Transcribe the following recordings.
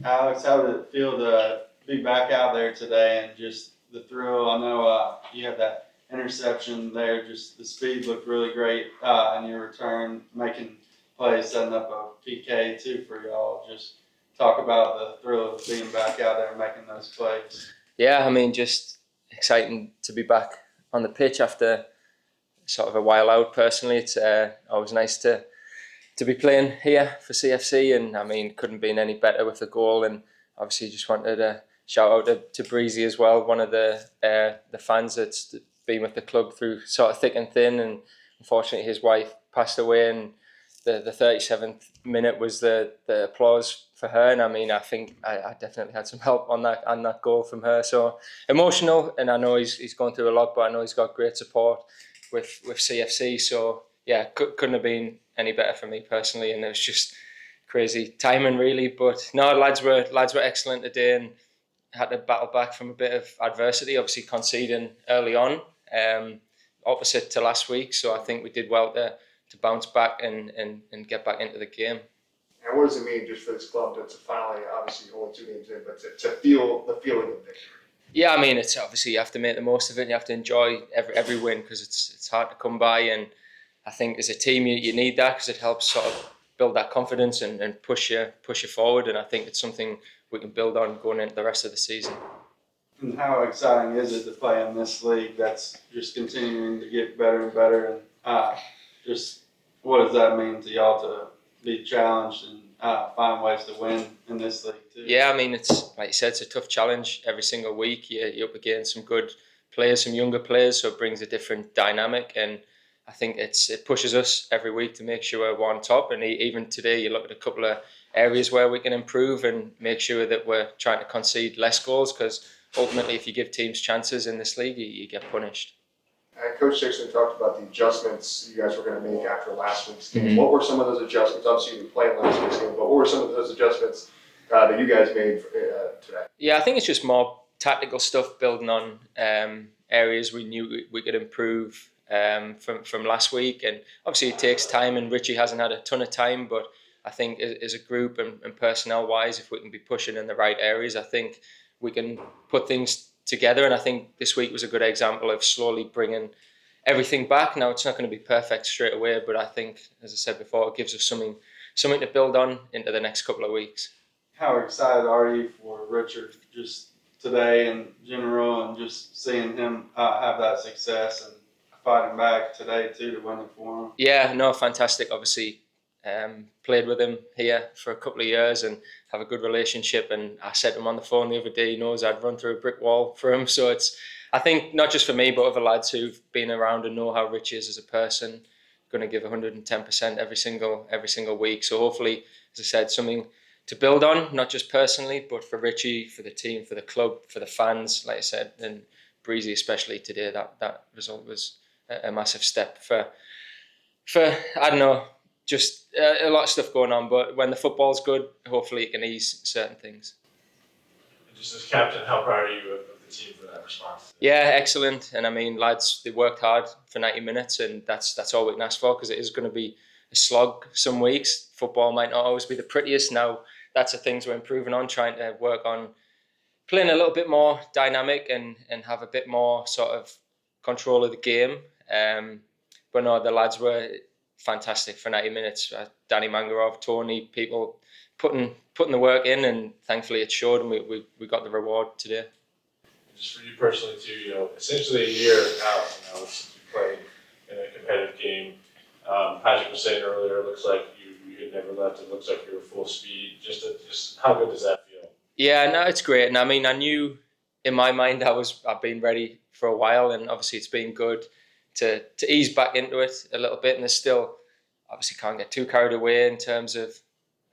Alex, how did it feel to be back out there today and just the thrill? I know you had that interception there. Just the speed looked really great in your return, making plays, setting up a PK too for y'all. Just talk about the thrill of being back out there and making those plays. Yeah, I mean, just exciting to be back on the pitch after sort of a while out. Personally, it's always nice to be playing here for CFC, and I mean, couldn't been any better with the goal. And obviously, just wanted to shout out to Breezy as well, one of the fans that's been with the club through sort of thick and thin. And unfortunately, his wife passed away, and the 37th minute was the applause for her. And I mean, I think I definitely had some help on that goal from her. So emotional, and I know he's going through a lot, but I know he's got great support with CFC. So yeah, couldn't have been any better for me personally, and it was just crazy timing really. But no, lads were excellent today and had to battle back from a bit of adversity, obviously conceding early on, opposite to last week. So I think we did well to bounce back and get back into the game. And what does it mean just for this club to finally, obviously only 2 games in, but to feel the feeling of victory? Yeah, I mean, it's obviously you have to make the most of it and you have to enjoy every win, because it's hard to come by. And I think as a team you need that, because it helps sort of build that confidence and push you forward. And I think it's something we can build on going into the rest of the season. And how exciting is it to play in this league that's just continuing to get better and better? And just what does that mean to y'all to be challenged and find ways to win in this league too? Yeah, I mean, it's like you said, it's a tough challenge every single week. You're up against some good players, some younger players, so it brings a different dynamic. And I think it pushes us every week to make sure we're on top. And even today, you look at a couple of areas where we can improve and make sure that we're trying to concede less goals, because ultimately, if you give teams chances in this league, you get punished. Coach Dixon talked about the adjustments you guys were going to make after last week's game. Mm-hmm. What were some of those adjustments? Obviously, you didn't play in last week's game, but what were some of those adjustments that you guys made today? Yeah, I think it's just more tactical stuff, building on areas we knew we could improve from last week. And obviously it takes time, and Richie hasn't had a ton of time, but I think as a group and personnel-wise, if we can be pushing in the right areas, I think we can put things together. And I think this week was a good example of slowly bringing everything back. Now, it's not going to be perfect straight away, but I think, as I said before, it gives us something to build on into the next couple of weeks. How excited are you for Richard just today in general, and just seeing him have that success and fighting back today too to win it for him? Yeah, no, fantastic. Obviously, played with him here for a couple of years and have a good relationship. And I said to him on the phone the other day, he knows I'd run through a brick wall for him. So it's, I think, not just for me, but other lads who've been around and know how Rich is as a person, going to give 110% every single week. So hopefully, as I said, something to build on, not just personally, but for Richie, for the team, for the club, for the fans, like I said, and Breezy especially today. That result was a massive step for I don't know, just a lot of stuff going on. But when the football's good, hopefully it can ease certain things. And just as captain, how proud are you of the team for that response? Yeah, excellent. And I mean, lads, they worked hard for 90 minutes, and that's all we can ask for, because it is going to be a slog some weeks. Football might not always be the prettiest. Now, that's the things we're improving on, trying to work on playing a little bit more dynamic and have a bit more sort of control of the game. But no, the lads were fantastic for 90 minutes. Danny Mangarov, Tony, people putting the work in, and thankfully it showed, and we got the reward today. Just for you personally too, essentially a year out, since you played in a competitive game. Patrick was saying earlier, it looks like you had never left. It looks like you were full speed. Just how good does that feel? Yeah, no, it's great. And I mean, I knew in my mind I've been ready for a while, and obviously it's been good to ease back into it a little bit. And there's still, obviously can't get too carried away in terms of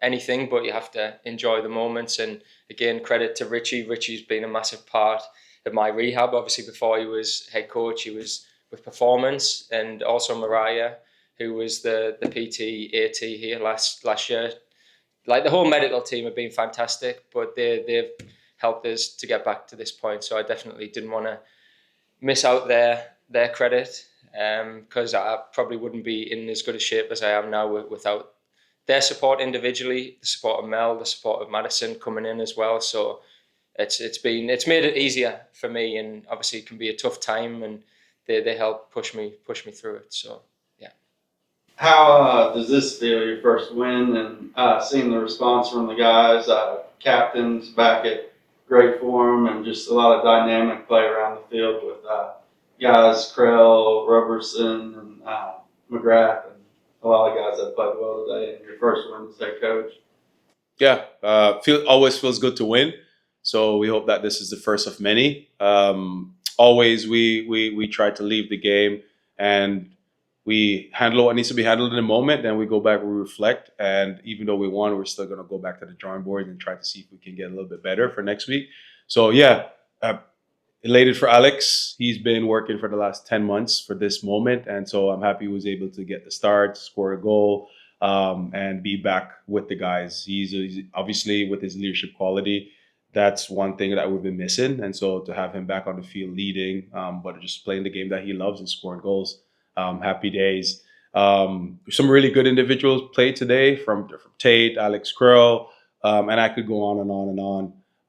anything, but you have to enjoy the moments. And again, credit to Richie. Richie's been a massive part of my rehab. Obviously, before he was head coach, he was with performance, and also Mariah, who was the PT AT here last year. Like, the whole medical team have been fantastic, but they've helped us to get back to this point. So I definitely didn't want to miss out their credit, because I probably wouldn't be in as good a shape as I am now without their support individually, the support of Mel, the support of Madison coming in as well. So it's made it easier for me, and obviously it can be a tough time, and they help push me through it. So yeah. How does this feel, your first win, and seeing the response from the guys, captains back at great form, and just a lot of dynamic play around the field with guys, Krell, Roberson, and McGrath, and a lot of guys that played well today, and your first win as head coach? Yeah, always feels good to win. So we hope that this is the first of many. Always we try to leave the game and we handle what needs to be handled in the moment. Then we go back, we reflect, and even though we won, we're still going to go back to the drawing board and try to see if we can get a little bit better for next week. So yeah, elated for Alex. He's been working for the last 10 months for this moment, and so I'm happy he was able to get the start, score a goal, and be back with the guys. He's obviously, with his leadership quality, that's one thing that we've been missing. And so to have him back on the field leading, but just playing the game that he loves and scoring goals, happy days. Some really good individuals played today from Tate, Alex Krell, and I could go on and on and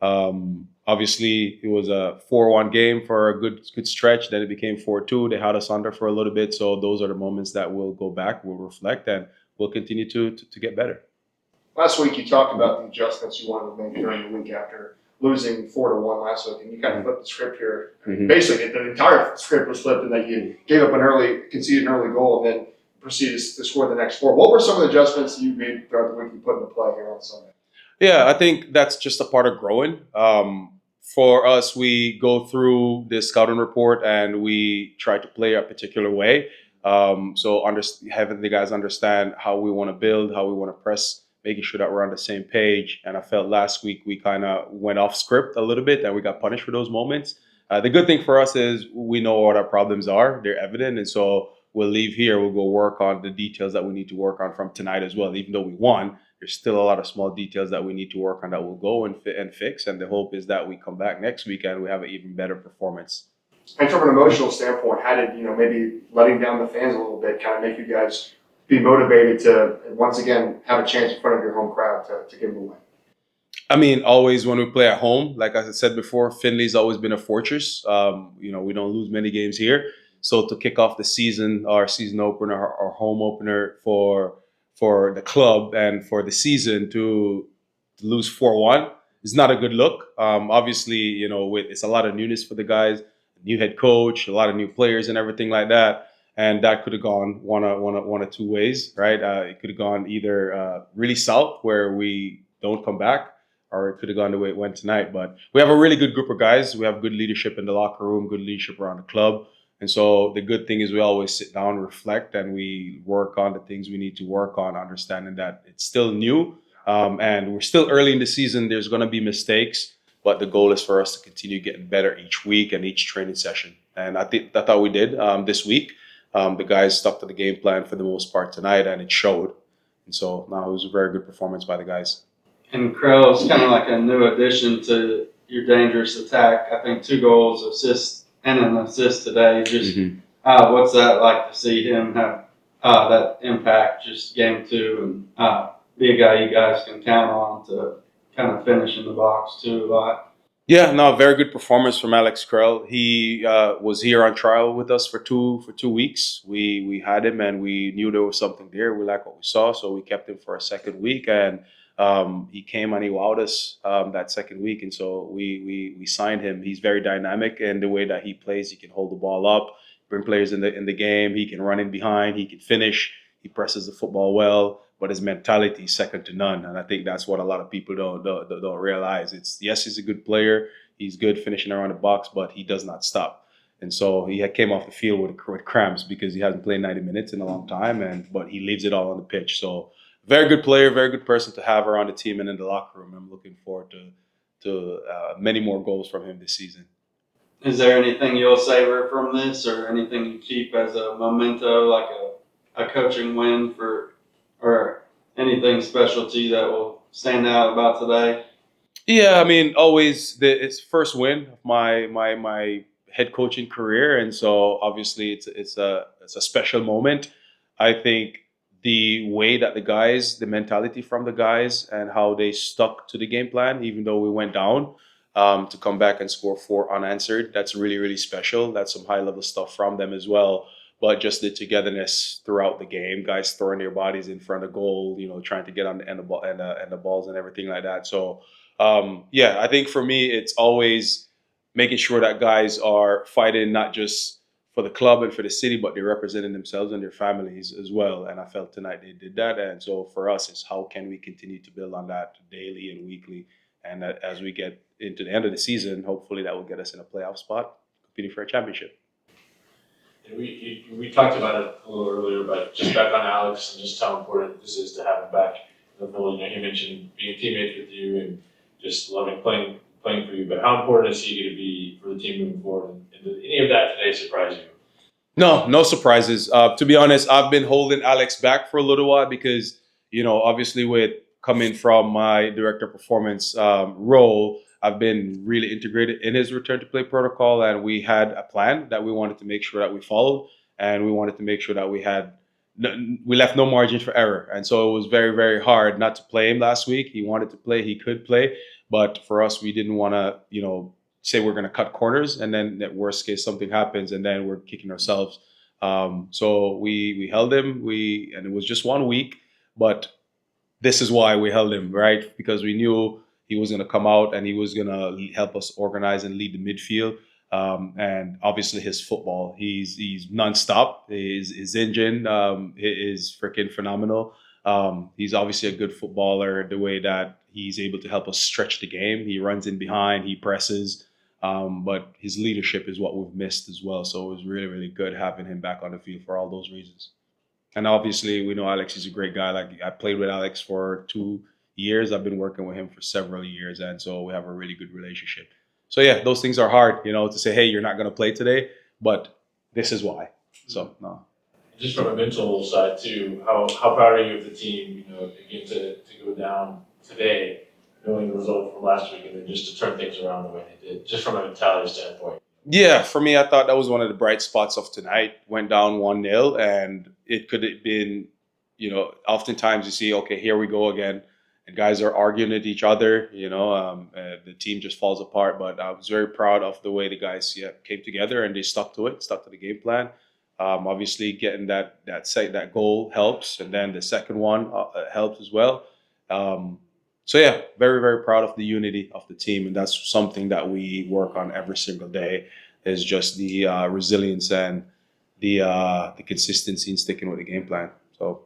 on. Obviously, it was a 4-1 game for a good stretch. Then it became 4-2. They had us under for a little bit. So those are the moments that we'll go back, we'll reflect, and we'll continue to get better. Last week you talked about the adjustments you wanted to make during the week after losing 4-1 last week, and you kind of flipped the script here. Mhm. Basically, the entire script was flipped in that you conceded an early goal, and then proceeded to score the next 4. What were some of the adjustments you made throughout the week you put into play here on Sunday? Yeah, I think that's just a part of growing. For us, we go through the scouting report and we try to play a particular way. So having the guys understand how we want to build, how we want to press, making sure that we're on the same page. And I felt last week we kind of went off script a little bit and we got punished for those moments. The good thing for us is we know what our problems are. They're evident. And so we'll leave here. We'll go work on the details that we need to work on from tonight as well. Even though we won, there's still a lot of small details that we need to work on that we'll go and fix. And the hope is that we come back next week and we have an even better performance. And from an emotional standpoint, how did, maybe letting down the fans a little bit kind of make you guys be motivated to, once again, have a chance in front of your home crowd to give them a win? I mean, always when we play at home, like I said before, Finley's always been a fortress. We don't lose many games here. So to kick off the season, our season opener, our home opener for the club and for the season to lose 4-1 is not a good look. Obviously, it's a lot of newness for the guys, new head coach, a lot of new players and everything like that. And that could have gone one of two ways, right? It could have gone either really south where we don't come back, or it could have gone the way it went tonight. But we have a really good group of guys. We have good leadership in the locker room, good leadership around the club. And so the good thing is we always sit down, reflect, and we work on the things we need to work on, understanding that it's still new and we're still early in the season. There's going to be mistakes, but the goal is for us to continue getting better each week and each training session. And I thought we did this week. The guys stuck to the game plan for the most part tonight, and it showed. And so now it was a very good performance by the guys. And Krell's kind of like a new addition to your dangerous attack. I think 2 goals, assists, and an assist today. Just what's that like to see him have that impact, just game 2, and be a guy you guys can count on to kind of finish in the box too a lot? Yeah, no, very good performance from Alex Krell. He was here on trial with us for two weeks. We had him and we knew there was something there. We liked what we saw, so we kept him for a second week. And he came and he wowed us that second week. And so we signed him. He's very dynamic in the way that he plays. He can hold the ball up, bring players in the game. He can run in behind. He can finish. He presses the football well. But his mentality is second to none, and I think that's what a lot of people don't realize. Yes, he's a good player, he's good finishing around the box, but he does not stop. And so he came off the field with cramps because he hasn't played 90 minutes in a long time, but he leaves it all on the pitch. So very good player, very good person to have around the team and in the locker room. I'm looking forward to many more goals from him this season. Is there anything you'll savor from this, or anything you keep as a memento, like a coaching win or anything special to you that will stand out about today? Yeah, I mean, always it's first win of my head coaching career, and so obviously it's a special moment. I think the way that the mentality from the guys, and how they stuck to the game plan, even though we went down, to come back and score 4 unanswered. That's really, really special. That's some high level stuff from them as well. But just the togetherness throughout the game, guys throwing their bodies in front of goal, trying to get on the end of ball and the balls and everything like that. So, I think for me, it's always making sure that guys are fighting not just for the club and for the city, but they're representing themselves and their families as well. And I felt tonight they did that. And so for us, it's how can we continue to build on that daily and weekly, and that as we get into the end of the season, hopefully that will get us in a playoff spot, competing for a championship. And we talked about it a little earlier, but just back on Alex and just how important this is to have him back in the fold. He mentioned being teammates with you and just loving playing for you. But how important is he going to be for the team moving forward? And did any of that today surprise you? No surprises. To be honest, I've been holding Alex back for a little while because, obviously with coming from my director of performance role, I've been really integrated in his return to play protocol, and we had a plan that we wanted to make sure that we followed, and we wanted to make sure that we left no margin for error. And so it was very, very hard not to play him last week. He wanted to play, he could play, but for us, we didn't want to, say we're going to cut corners, and then at worst case something happens, and then we're kicking ourselves. So we held him. And it was just 1 week, but this is why we held him, right? Because we knew he was going to come out and he was going to help us organize and lead the midfield. And obviously his football, he's nonstop. His engine is freaking phenomenal. He's obviously a good footballer. The way that he's able to help us stretch the game, he runs in behind, he presses. But his leadership is what we've missed as well. So it was really, really good having him back on the field for all those reasons. And obviously, we know Alex is a great guy. Like, I played with Alex for 2 years. I've been working with him for several years, and so we have a really good relationship. So yeah, those things are hard, to say, hey, you're not going to play today, but this is why. So no. Just from a mental side too, how proud are you of the team? Again to go down today, knowing the result from last week, and then just to turn things around the way they did, just from a mentality standpoint. Yeah, for me, I thought that was one of the bright spots of tonight. Went down 1-0, and it could have been, oftentimes you see, okay, here we go again, and guys are arguing with each other. The team just falls apart. But I was very proud of the way the guys came together and they stuck to the game plan. Obviously, getting that goal helps, and then the second one helps as well. Very, very proud of the unity of the team, and that's something that we work on every single day. Is just the resilience and the consistency in sticking with the game plan. So